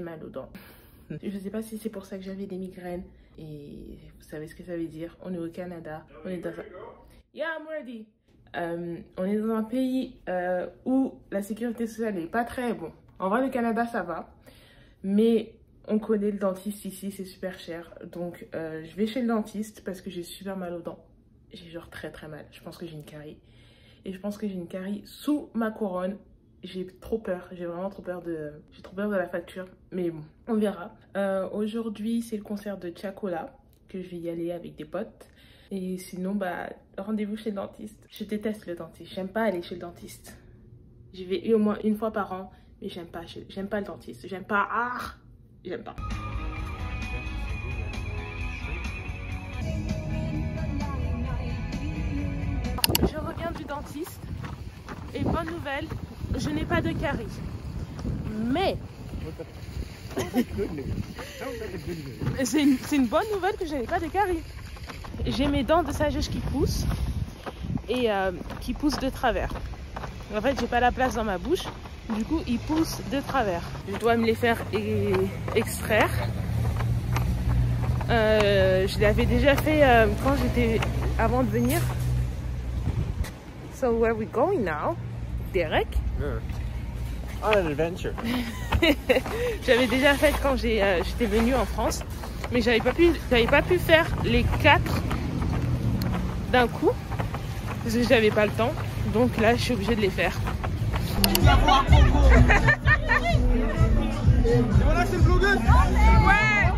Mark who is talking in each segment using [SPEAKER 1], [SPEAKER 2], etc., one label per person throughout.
[SPEAKER 1] mal aux dents. Je sais pas si c'est pour ça que j'avais des migraines. Et vous savez ce que ça veut dire. On est au Canada. On est dans un... Yeah, I'm ready. On est dans un pays où la sécurité sociale n'est pas très bon. En vrai, le Canada, ça va. Mais on connaît le dentiste ici, c'est super cher. Donc, je vais chez le dentiste parce que j'ai super mal aux dents. J'ai genre très mal. Je pense que j'ai une carie. Et je pense que j'ai une carie sous ma couronne. J'ai trop peur. J'ai vraiment trop peur de... J'ai trop peur de la facture. Mais bon, on verra. Aujourd'hui, c'est le concert de Chacola que je vais y aller avec des potes. Et sinon, bah, rendez-vous chez le dentiste. Je déteste le dentiste. J'aime pas aller chez le dentiste. J'y vais au moins une fois par an. Mais j'aime pas le dentiste. J'aime pas... Ah, j'aime pas. Je reviens du dentiste. Et bonne nouvelle, je n'ai pas de carie. Mais... c'est une bonne nouvelle que je n'ai pas de carie. J'ai mes dents de sagesse qui poussent. Et qui poussent de travers. En fait, j'ai pas la place dans ma bouche. Du coup, ils poussent de travers. Je dois me les faire extraire. Je l'avais déjà fait quand j'étais... avant de venir. So where are we going now? Derek?
[SPEAKER 2] Yeah. On an adventure.
[SPEAKER 1] J'avais déjà fait quand j'étais venue en France. Mais j'avais pas pu faire les 4 d'un coup. Parce que j'avais pas le temps. Donc là, je suis obligée de les faire.
[SPEAKER 2] Voilà, c'est le blogueur.
[SPEAKER 1] Ouais.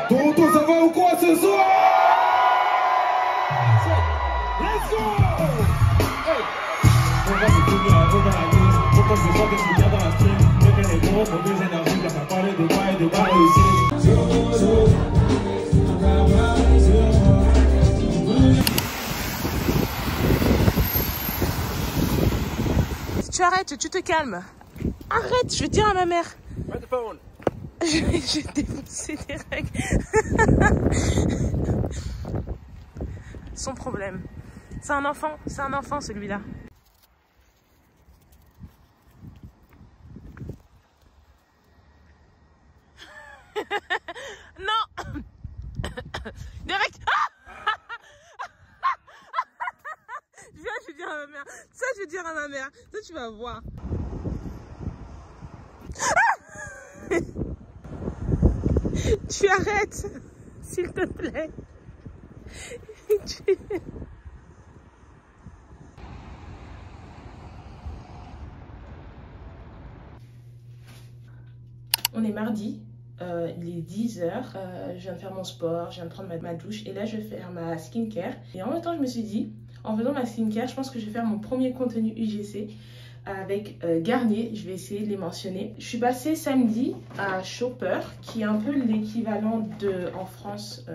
[SPEAKER 2] Tonton, ça va ou quoi ce soir? Let's go!
[SPEAKER 1] Tu arrêtes, tu te calmes. Arrête, je vais dire à ma mère.
[SPEAKER 2] Where's the phone?
[SPEAKER 1] Je vais défoncer des règles. Son problème. C'est un enfant celui-là. Non. Derek. Viens, je vais dire à ma mère. Ça, je vais dire à ma mère. Ça, tu vas voir. Tu arrêtes, s'il te plaît. On est mardi, il est 10 h. Je viens de faire mon sport, je viens de prendre ma douche et là je vais faire ma skincare. Et en même temps, je me suis dit, en faisant ma skincare, je pense que je vais faire mon premier contenu UGC avec Garnier. Je vais essayer de les mentionner. Je suis passée samedi à Shopper, qui est un peu l'équivalent de, en France,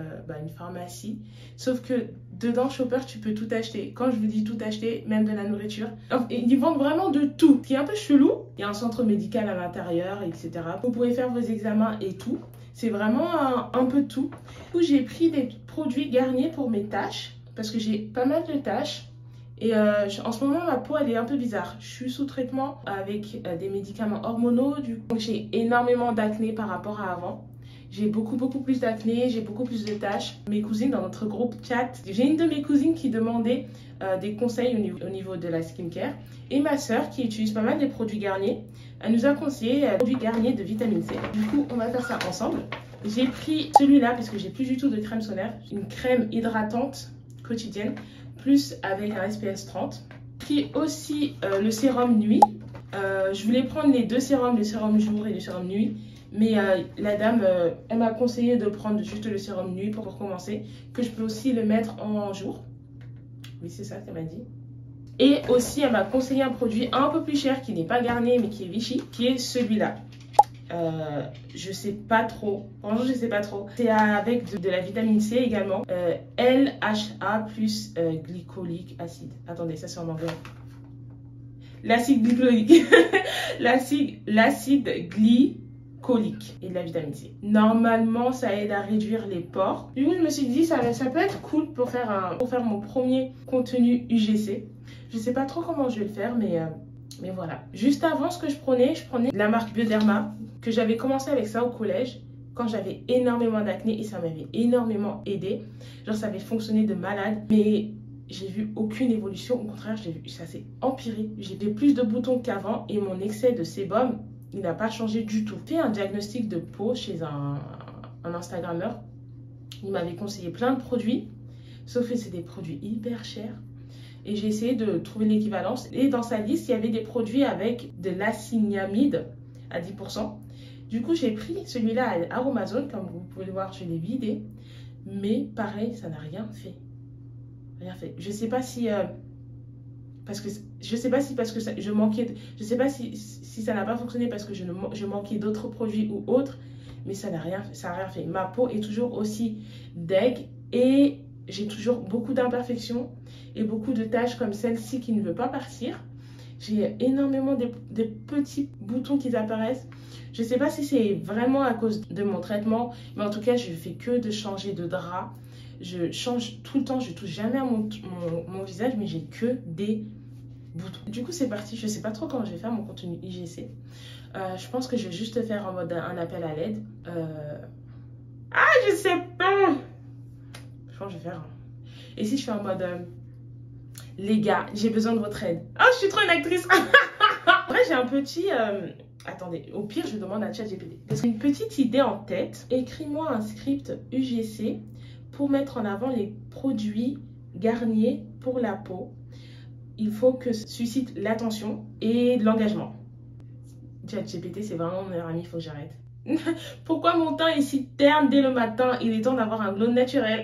[SPEAKER 1] une pharmacie. Sauf que dedans, Shopper, tu peux tout acheter. Quand je vous dis tout acheter, même de la nourriture. Ils vendent vraiment de tout. Ce qui est un peu chelou. Il y a un centre médical à l'intérieur, etc. Vous pouvez faire vos examens et tout. C'est vraiment un peu de tout. Du coup, j'ai pris des produits Garnier pour mes taches, parce que j'ai pas mal de taches. Et en ce moment, ma peau, elle est un peu bizarre. Je suis sous traitement avec des médicaments hormonaux. Donc, j'ai énormément d'acné par rapport à avant. J'ai beaucoup plus d'acné, j'ai beaucoup plus de taches. Mes cousines, dans notre groupe chat, j'ai une de mes cousines qui demandait des conseils au niveau de la skincare. Et ma soeur, qui utilise pas mal des produits Garnier, elle nous a conseillé des produits Garnier de vitamine C. Du coup, on va faire ça ensemble. J'ai pris celui-là parce que j'ai plus du tout de crème solaire. Une crème hydratante quotidienne, plus avec un SPF 30. J'ai pris aussi le sérum nuit. Je voulais prendre les deux sérums, le sérum jour et le sérum nuit. Mais la dame, elle m'a conseillé de prendre juste le sérum nuit pour commencer. Que je peux aussi le mettre en jour. Oui, c'est ça qu'elle m'a dit. Et aussi, elle m'a conseillé un produit un peu plus cher qui n'est pas Garnier mais qui est Vichy, qui est celui-là. Je sais pas trop. Franchement, je sais pas trop. C'est avec de la vitamine C également. LHA plus glycolique acide. Attendez, ça c'est en anglais. l'acide glycolique. L'acide glycolique et de la vitamine C. Normalement, ça aide à réduire les pores. Du coup, je me suis dit, ça peut être cool pour faire mon premier contenu UGC. Je sais pas trop comment je vais le faire, mais voilà. Juste avant, ce que je prenais la marque Bioderma, que j'avais commencé avec ça au collège, quand j'avais énormément d'acné et ça m'avait énormément aidé. Genre, ça avait fonctionné de malade, mais j'ai vu aucune évolution. Au contraire, ça s'est empiré. J'ai plus de boutons qu'avant et mon excès de sébum, il n'a pas changé du tout. J'ai fait un diagnostic de peau chez un Instagrammeur. Il m'avait conseillé plein de produits, sauf que c'est des produits hyper chers. Et j'ai essayé de trouver l'équivalence. Et dans sa liste, il y avait des produits avec de l'acéniamide à 10%. Du coup, j'ai pris celui-là à Amazon. Comme vous pouvez le voir, je l'ai vidé. Mais pareil, ça n'a rien fait. Rien fait. Je sais pas si... parce que je manquais... Je sais pas si ça n'a pas fonctionné parce que je manquais d'autres produits ou autres. Mais ça n'a rien fait. Ma peau est toujours aussi deg et j'ai toujours beaucoup d'imperfections et beaucoup de taches comme celle-ci qui ne veut pas partir. J'ai énormément de petits boutons qui apparaissent. Je ne sais pas si c'est vraiment à cause de mon traitement, mais en tout cas, je ne fais que de changer de drap. Je change tout le temps, je ne touche jamais à mon visage, mais j'ai que des boutons. Du coup, c'est parti. Je ne sais pas trop comment je vais faire mon contenu IGC. Je pense que je vais juste faire en mode un appel à l'aide. Ah, je sais pas. Je pense que je vais faire... Et si je fais en mode... les gars, j'ai besoin de votre aide. Oh, je suis trop une actrice. En vrai, j'ai un petit... attendez, au pire, je demande à ChatGPT. Parce qu'une petite idée en tête. Écris-moi un script UGC pour mettre en avant les produits Garnier pour la peau. Il faut que ça suscite l'attention et de l'engagement. ChatGPT, c'est vraiment mon meilleur ami, il faut que j'arrête. Pourquoi mon teint est si terne dès le matin? Il est temps d'avoir un glow naturel.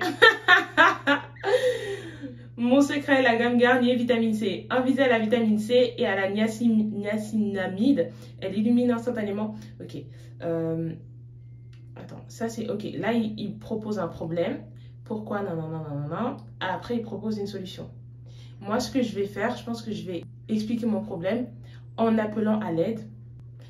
[SPEAKER 1] Mon secret, la gamme Garnier Vitamine C. Invitée à la vitamine C et à la niacinamide. Elle illumine instantanément. Ok. Attends, ça c'est ok. Là, il propose un problème. Pourquoi? Non, non, non, non, non. Après, il propose une solution. Moi, ce que je vais faire, je pense que je vais expliquer mon problème en appelant à l'aide.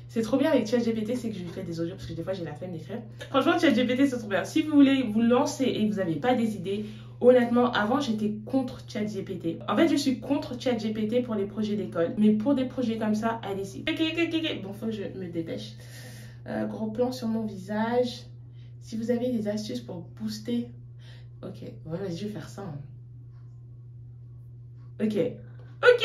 [SPEAKER 1] C'est trop bien avec ChatGPT, c'est que je lui fais des audios parce que des fois j'ai la flemme d'écrire. Franchement, ChatGPT, c'est trop bien. Si vous voulez vous lancer et que vous n'avez pas des idées, honnêtement, avant j'étais contre ChatGPT. En fait, je suis contre ChatGPT pour les projets d'école. Mais pour des projets comme ça, allez-y. Bon, faut que je me dépêche. Gros plan sur mon visage. Si vous avez des astuces pour booster... Ok, ouais, vas-y, je vais faire ça. Hein. Ok. Ok.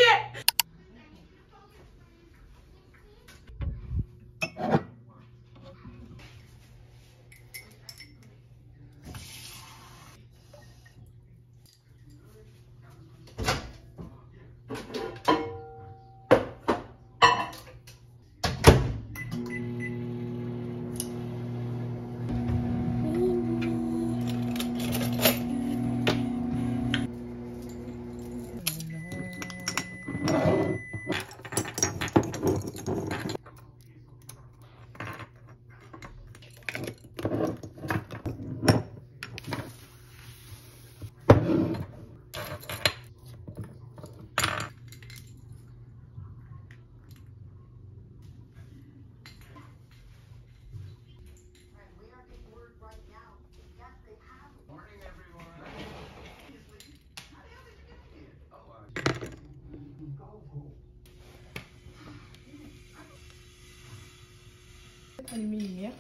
[SPEAKER 1] Allumer les lumières,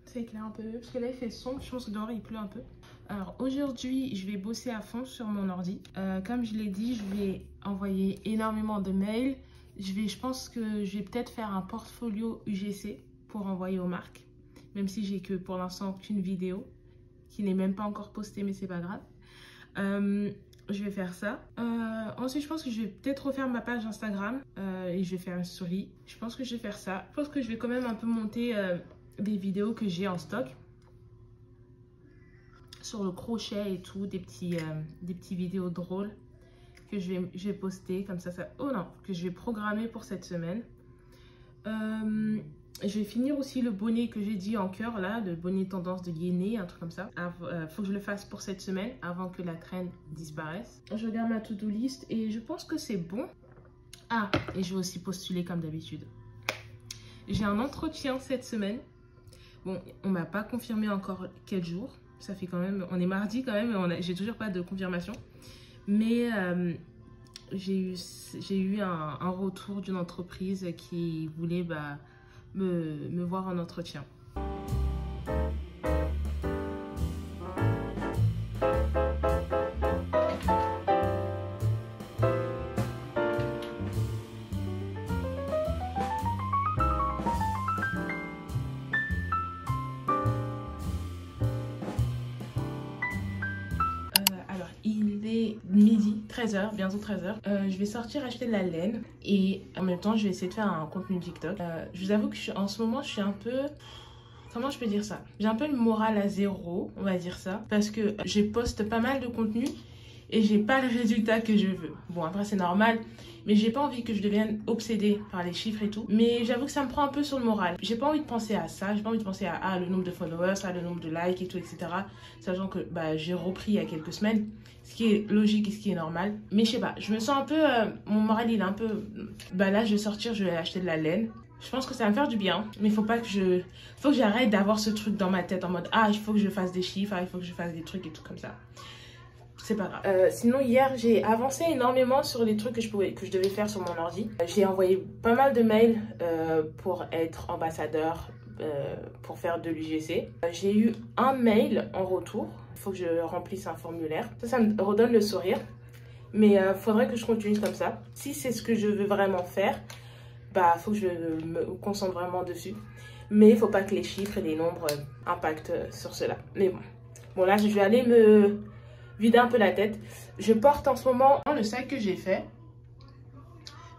[SPEAKER 1] ça éclaire un peu parce que là il fait sombre, je pense que dehors il pleut un peu. Alors aujourd'hui je vais bosser à fond sur mon ordi. Comme je l'ai dit, je vais envoyer énormément de mails. Je pense que je vais peut-être faire un portfolio UGC pour envoyer aux marques, même si j'ai que pour l'instant qu'une vidéo qui n'est même pas encore postée, mais c'est pas grave. Je vais faire ça. Ensuite, je pense que je vais peut-être refaire ma page Instagram et je vais faire une story. Je pense que je vais faire ça. Je pense que je vais quand même un peu monter des vidéos que j'ai en stock sur le crochet et tout, des petits vidéos drôles que je vais poster comme ça. Oh non, que je vais programmer pour cette semaine. Je vais finir aussi le bonnet que j'ai dit en cœur là, le bonnet tendance de Yéné, un truc comme ça. Faut que je le fasse pour cette semaine avant que la traîne disparaisse. Je regarde ma to-do list et je pense que c'est bon. Ah, et je vais aussi postuler comme d'habitude. J'ai un entretien cette semaine. Bon, on m'a pas confirmé encore quel jour. Ça fait quand même... On est mardi quand même et j'ai toujours pas de confirmation. Mais j'ai eu un retour d'une entreprise qui voulait me voir en entretien. Midi, 13h, bientôt 13h. Je vais sortir acheter de la laine et en même temps je vais essayer de faire un contenu TikTok. Je vous avoue que en ce moment je suis un peu... Comment je peux dire ça? J'ai un peu le moral à zéro, on va dire ça. Parce que je poste pas mal de contenu et j'ai pas le résultat que je veux. Bon, après c'est normal, mais j'ai pas envie que je devienne obsédée par les chiffres et tout. Mais j'avoue que ça me prend un peu sur le moral. J'ai pas envie de penser à ça, j'ai pas envie de penser à le nombre de followers, à le nombre de likes et tout, etc. Sachant que j'ai repris il y a quelques semaines, ce qui est logique et ce qui est normal. Mais je sais pas, je me sens un peu... mon moral il est un peu... là je vais sortir, je vais acheter de la laine. Je pense que ça va me faire du bien, mais faut que j'arrête d'avoir ce truc dans ma tête en mode il faut que je fasse des chiffres, il faut que je fasse des trucs et tout comme ça. C'est pas grave. Sinon hier j'ai avancé énormément sur les trucs que je devais faire sur mon ordi. J'ai envoyé pas mal de mails pour être ambassadeur, pour faire de l'UGC. J'ai eu un mail en retour. Il faut que je remplisse un formulaire. Ça me redonne le sourire. Mais faudrait que je continue comme ça. Si c'est ce que je veux vraiment faire, faut que je me concentre vraiment dessus. Mais il faut pas que les chiffres et les nombres impactent sur cela. Mais bon là je vais aller me vider un peu la tête. Je porte en ce moment le sac que j'ai fait.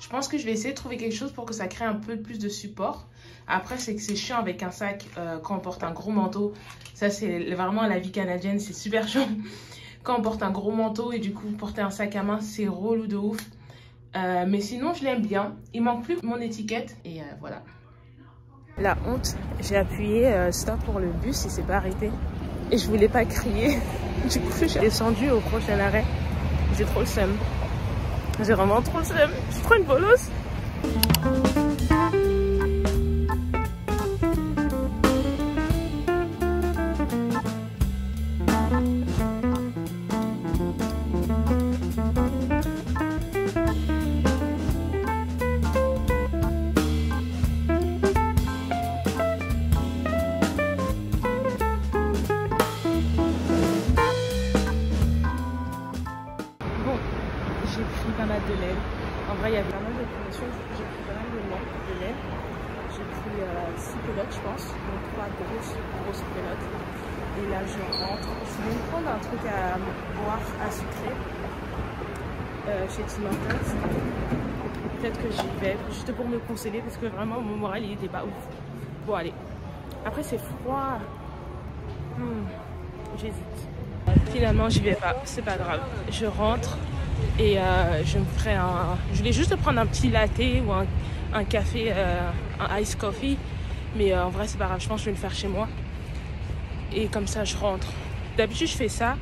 [SPEAKER 1] Je pense que je vais essayer de trouver quelque chose pour que ça crée un peu plus de support. Après, c'est que c'est chiant avec un sac quand on porte un gros manteau. Ça, c'est vraiment la vie canadienne, c'est super chiant. Quand on porte un gros manteau et du coup, porter un sac à main, c'est relou de ouf. Mais sinon, je l'aime bien. Il manque plus mon étiquette et voilà. La honte, j'ai appuyé stop pour le bus, il s'est pas arrêté. Et je voulais pas crier. Du coup, j'ai descendu au prochain arrêt. J'ai trop le seum. J'ai vraiment trop le seum. Je suis trop une bolosse. Pas mal de laine. En vrai, il y avait pas mal de promotions. J'ai pris pas mal de laine. J'ai pris 6 pelotes, je pense. Donc 3 grosses pelotes. Et là, je rentre. Je vais me prendre un truc à boire, à sucrer. Chez Tim Hortons. Peut-être que j'y vais, juste pour me consoler. Parce que vraiment, mon moral, il était pas ouf. Bon, allez. Après, c'est froid. J'hésite. Finalement, j'y vais pas. C'est pas grave. Je rentre. Et je me ferai je voulais juste prendre un petit latte ou un café, un ice coffee. Mais en vrai, c'est pas grave. Je pense que je vais le faire chez moi. Et comme ça, je rentre. D'habitude, je fais ça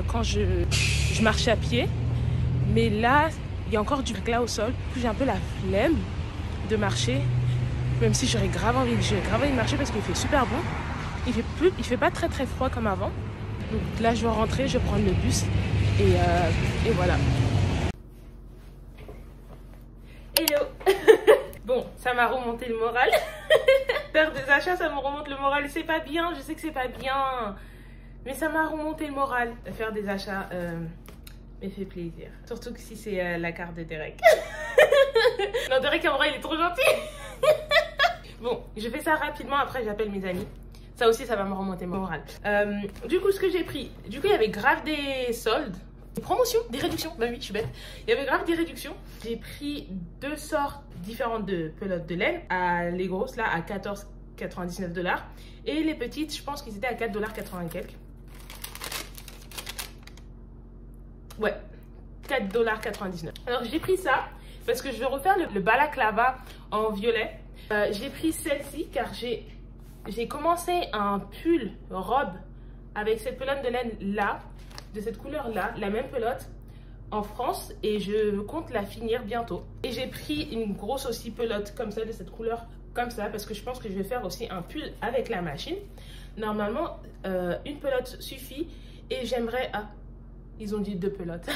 [SPEAKER 1] quand je marche à pied. Mais là, il y a encore du verglas au sol. J'ai un peu la flemme de marcher. Même si j'aurais grave envie de marcher parce qu'il fait super bon. Il fait pas très froid comme avant. Donc là, je vais rentrer, je vais prendre le bus. Et voilà. Hello. Bon, ça m'a remonté le moral. Faire des achats, ça me remonte le moral. C'est pas bien, je sais que c'est pas bien. Mais ça m'a remonté le moral. Faire des achats me fait plaisir. Surtout que si c'est la carte de Derek. Non, Derek, en vrai, il est trop gentil. Bon, je fais ça rapidement. Après, j'appelle mes amis. Ça aussi, ça va me remonter le moral. Du coup, ce que j'ai pris. Du coup, il y avait grave des soldes. Des promotions, des réductions. Bah oui, je suis bête. Il y avait grave des réductions. J'ai pris 2 sortes différentes de pelotes de laine. Les grosses, là, à 14,99 $. Et les petites, je pense qu'ils étaient à 4,80 $ quelques. Ouais, 4,99 $. Alors, j'ai pris ça parce que je vais refaire le balaclava en violet. J'ai pris celle-ci car j'ai commencé un pull robe avec cette pelote de laine là, de cette couleur là, la même pelote, en France et je compte la finir bientôt. Et j'ai pris une grosse aussi pelote comme ça, de cette couleur comme ça, parce que je pense que je vais faire aussi un pull avec la machine. Normalement, une pelote suffit et j'aimerais... Ah, ils ont dit 2 pelotes.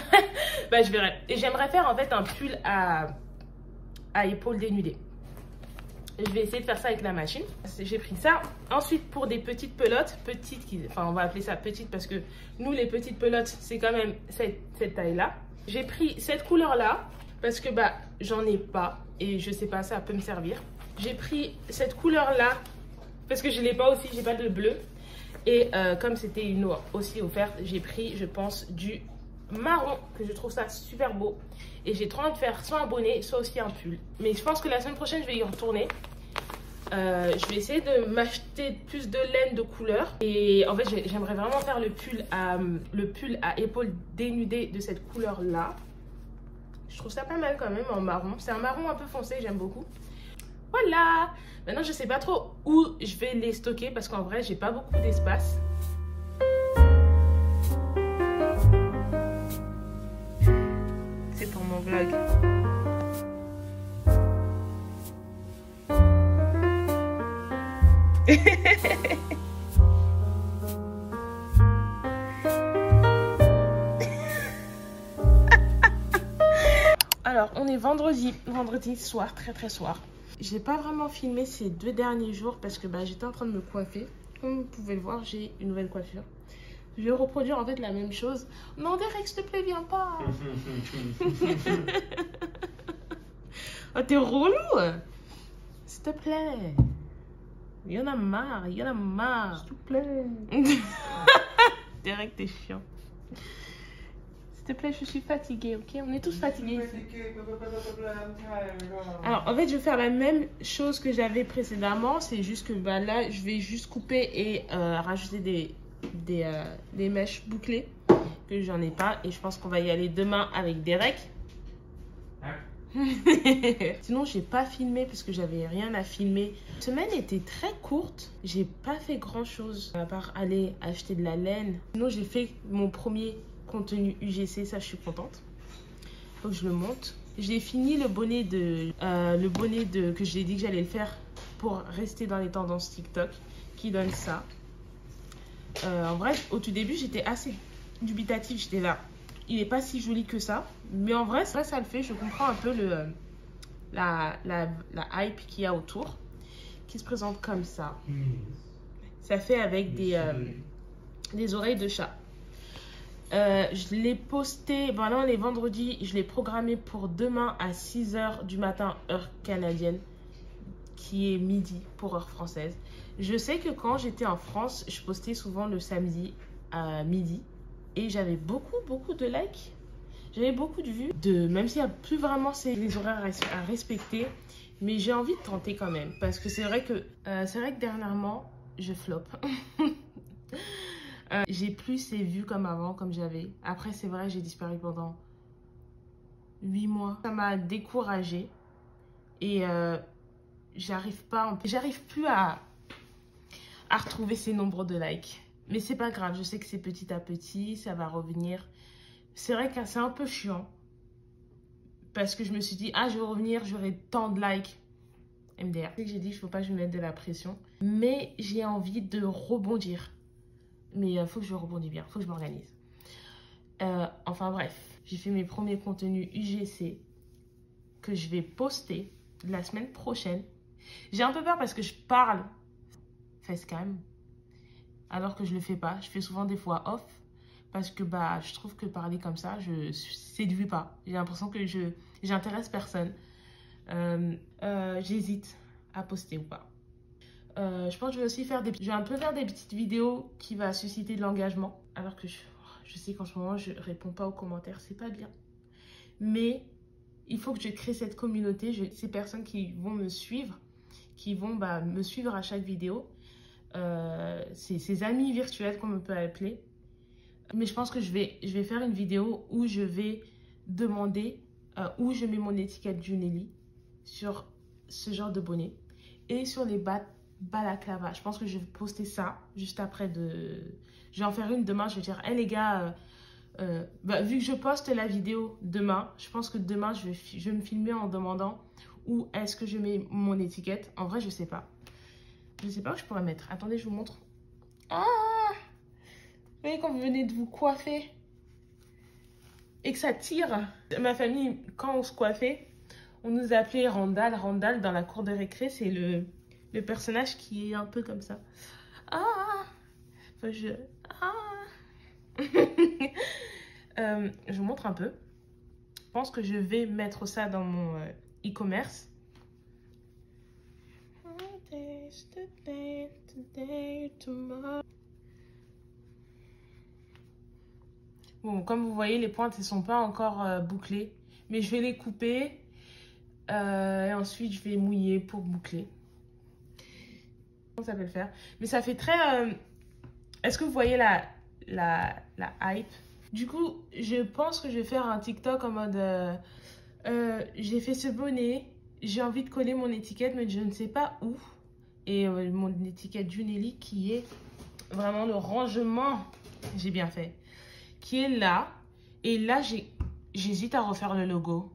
[SPEAKER 1] Bah, je verrai. Et j'aimerais faire en fait un pull à épaules dénudées. Je vais essayer de faire ça avec la machine. J'ai pris ça. Ensuite, pour des petites pelotes, enfin on va appeler ça petite parce que nous les petites pelotes, c'est quand même cette taille-là. J'ai pris cette couleur-là parce que bah j'en ai pas et je sais pas, ça peut me servir. J'ai pris cette couleur-là parce que je l'ai pas aussi, j'ai pas de bleu. Et comme c'était une aussi offerte, j'ai pris, je pense, du marron, que je trouve ça super beau. Et j'ai trop envie de faire soit un bonnet, soit aussi un pull. Mais je pense que la semaine prochaine, je vais y retourner. Je vais essayer de m'acheter plus de laine de couleur. Et en fait, j'aimerais vraiment faire le pull à épaules dénudées de cette couleur-là. Je trouve ça pas mal quand même en marron. C'est un marron un peu foncé, j'aime beaucoup. Voilà! Maintenant, je sais pas trop où je vais les stocker parce qu'en vrai, j'ai pas beaucoup d'espace. C'est pour mon vlog. Alors, on est vendredi soir, très soir. J'ai pas vraiment filmé ces 2 derniers jours parce que bah, j'étais en train de me coiffer. Comme vous pouvez le voir, j'ai une nouvelle coiffure. Je vais reproduire en fait la même chose. Non, Derek, s'il te plaît, viens pas. Oh, t'es relou. S'il te plaît. Il y en a marre, il y en a marre. S'il te plaît. Derek, t'es chiant. S'il te plaît, je suis fatiguée, ok? On est tous fatigués ici. Alors, en fait, je vais faire la même chose que j'avais précédemment. C'est juste que bah, là, je vais juste couper et rajouter des mèches bouclées que j'en ai pas. Et je pense qu'on va y aller demain avec Derek. Sinon, j'ai pas filmé parce que j'avais rien à filmer. La semaine était très courte. J'ai pas fait grand chose à part aller acheter de la laine. Sinon, j'ai fait mon premier contenu UGC, ça je suis contente. Faut que je le monte. J'ai fini le bonnet que j'ai dit que j'allais le faire pour rester dans les tendances TikTok qui donne ça. En vrai, au tout début, j'étais assez dubitative. J'étais là, il n'est pas si joli que ça. Mais en vrai, ça le fait. Je comprends un peu la hype qu'il y a autour. Qui se présente comme ça. Ça fait avec des oreilles de chat. Je l'ai posté, voilà, les vendredis, je l'ai programmé pour demain à 6 h du matin, heure canadienne, qui est midi pour heure française. Je sais que quand j'étais en France, je postais souvent le samedi à midi et j'avais beaucoup de likes. J'avais beaucoup de vues, même s'il n'y a plus vraiment les horaires à respecter, mais j'ai envie de tenter quand même parce que c'est vrai que dernièrement, je floppe. J'ai plus ces vues comme avant, comme j'avais. Après, c'est vrai, j'ai disparu pendant 8 mois. Ça m'a découragée. Et j'arrive plus à retrouver ces nombres de likes. Mais c'est pas grave, je sais que c'est petit à petit, ça va revenir. C'est vrai que c'est un peu chiant. Parce que je me suis dit, ah, je vais revenir, j'aurai tant de likes. MDR. C'est que j'ai dit, il ne faut pas que je me mette de la pression. Mais j'ai envie de rebondir. Mais il faut que je rebondisse bien, il faut que je m'organise. Enfin bref, j'ai fait mes premiers contenus UGC que je vais poster la semaine prochaine. J'ai un peu peur parce que je parle facecam alors que je le fais pas. Je fais souvent des fois off parce que bah, je trouve que parler comme ça, je séduis pas. J'ai l'impression que j'intéresse personne. J'hésite à poster ou pas. Je pense que je vais aussi faire un peu faire des petites vidéos qui va susciter de l'engagement. Alors que je sais qu'en ce moment, je réponds pas aux commentaires. C'est pas bien. Mais il faut que je crée cette communauté. Ces personnes qui vont me suivre, qui vont me suivre à chaque vidéo. Ces amis virtuels qu'on peut appeler. Mais je pense que je vais faire une vidéo où je vais demander où je mets mon étiquette Junelly sur ce genre de bonnet. Et sur les balaclava. Je pense que je vais poster ça juste après Je vais en faire une demain. Je vais dire, hey les gars, Vu que je poste la vidéo demain, je pense que demain, je vais me filmer en demandant où est-ce que je mets mon étiquette. En vrai, je sais pas. Je sais pas où je pourrais mettre. Attendez, je vous montre. Ah! Vous voyez quand vous venez de vous coiffer et que ça tire. Ma famille, quand on se coiffait, on nous appelait Randall. Randall, dans la cour de récré, c'est le personnage qui est un peu comme ça. Ah! Enfin, je vous montre un peu. Je pense que je vais mettre ça dans mon e-commerce. Bon, comme vous voyez, les pointes, elles ne sont pas encore bouclées. Mais je vais les couper. Et ensuite, je vais mouiller pour boucler. Ça peut le faire. Mais ça fait très... Est-ce que vous voyez la hype? Du coup, je pense que je vais faire un TikTok en mode... j'ai fait ce bonnet. J'ai envie de coller mon étiquette, mais je ne sais pas où. Et mon étiquette Junelli qui est vraiment le rangement. J'ai bien fait. Qui est là. Et là, j'hésite à refaire le logo.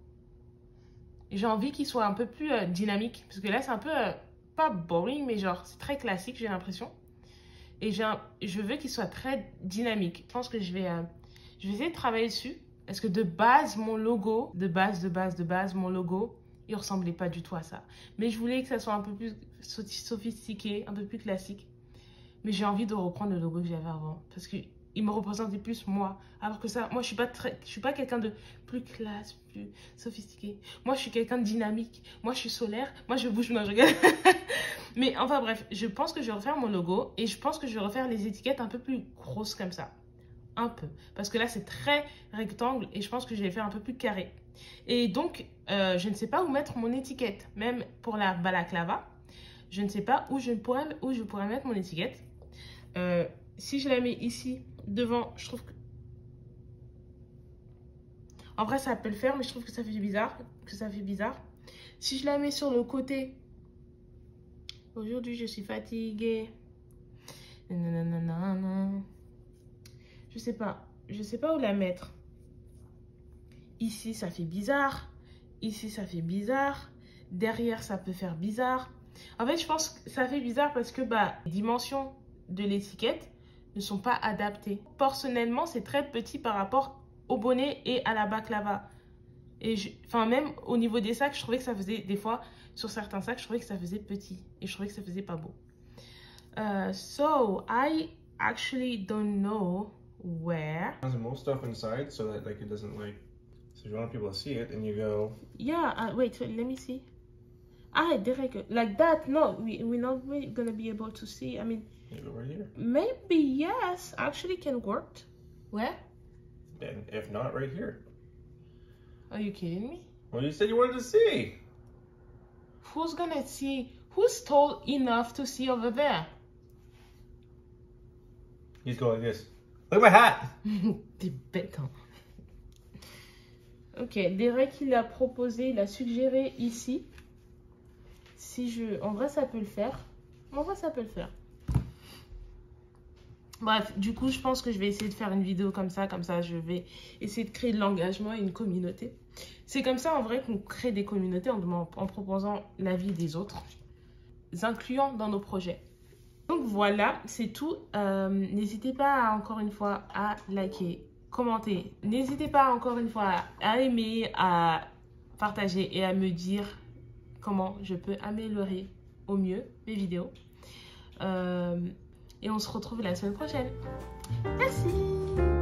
[SPEAKER 1] J'ai envie qu'il soit un peu plus dynamique. Parce que là, c'est un peu... pas boring, mais genre, c'est très classique, j'ai l'impression. Et je veux qu'il soit très dynamique. Je pense que je vais essayer de travailler dessus. Parce que de base, mon logo, mon logo, il ressemblait pas du tout à ça. Mais je voulais que ça soit un peu plus sophistiqué, un peu plus classique. Mais j'ai envie de reprendre le logo que j'avais avant. Parce qu'il me représentait plus moi. Alors que ça, moi, je suis pas quelqu'un de plus classe, plus sophistiqué. Moi, je suis quelqu'un de dynamique. Moi, je suis solaire. Moi, je bouge, moi, je regarde. Mais enfin, bref, je pense que je vais refaire mon logo. Et je pense que je vais refaire les étiquettes un peu plus grosses comme ça. Un peu. Parce que là, c'est très rectangle. Et je pense que je vais les faire un peu plus carré. Et donc, je ne sais pas où mettre mon étiquette. Même pour la balaclava, je ne sais pas où je pourrais mettre mon étiquette. Si je la mets ici, devant, je trouve que... En vrai, ça peut le faire, mais je trouve que ça fait bizarre. Si je la mets sur le côté... Aujourd'hui, je suis fatiguée. Nanana. Je sais pas où la mettre. Ici, ça fait bizarre. Ici, ça fait bizarre. Derrière, ça peut faire bizarre. En fait, je pense que ça fait bizarre parce que les dimensions de l'étiquette ne sont pas adaptées. Personnellement, c'est très petit par rapport au bonnet et à la baklava. Et même au niveau des sacs, je trouvais que ça faisait, des fois, sur certains sacs, je trouvais que ça faisait petit. Et je trouvais que ça faisait pas beau. So, I actually don't know where.
[SPEAKER 2] Has most stuff inside so that it doesn't so you want people to see it and you go.
[SPEAKER 1] Yeah, wait, let me see. Derek, like that, no, we're not really gonna be able to see. I mean,
[SPEAKER 2] You go right here.
[SPEAKER 1] maybe yes, actually can work. Where?
[SPEAKER 2] And if not, right here.
[SPEAKER 1] Are you kidding me?
[SPEAKER 2] Well, you said you wanted to see.
[SPEAKER 1] Who's gonna see? Who's tall enough to see over there?
[SPEAKER 2] He's going like this. Look at my hat.
[SPEAKER 1] T'es bête, hein. Ok, Derek, il a proposé, il a suggéré ici. En vrai, ça peut le faire. Bref, du coup, je pense que je vais essayer de faire une vidéo comme ça, je vais essayer de créer de l'engagement et une communauté. C'est comme ça, en vrai, qu'on crée des communautés en proposant l'avis des autres, incluant dans nos projets. Donc voilà, c'est tout. N'hésitez pas, encore une fois, à liker, commenter. N'hésitez pas, encore une fois, à aimer, à partager et à me dire comment je peux améliorer au mieux mes vidéos. Et on se retrouve la semaine prochaine. Merci!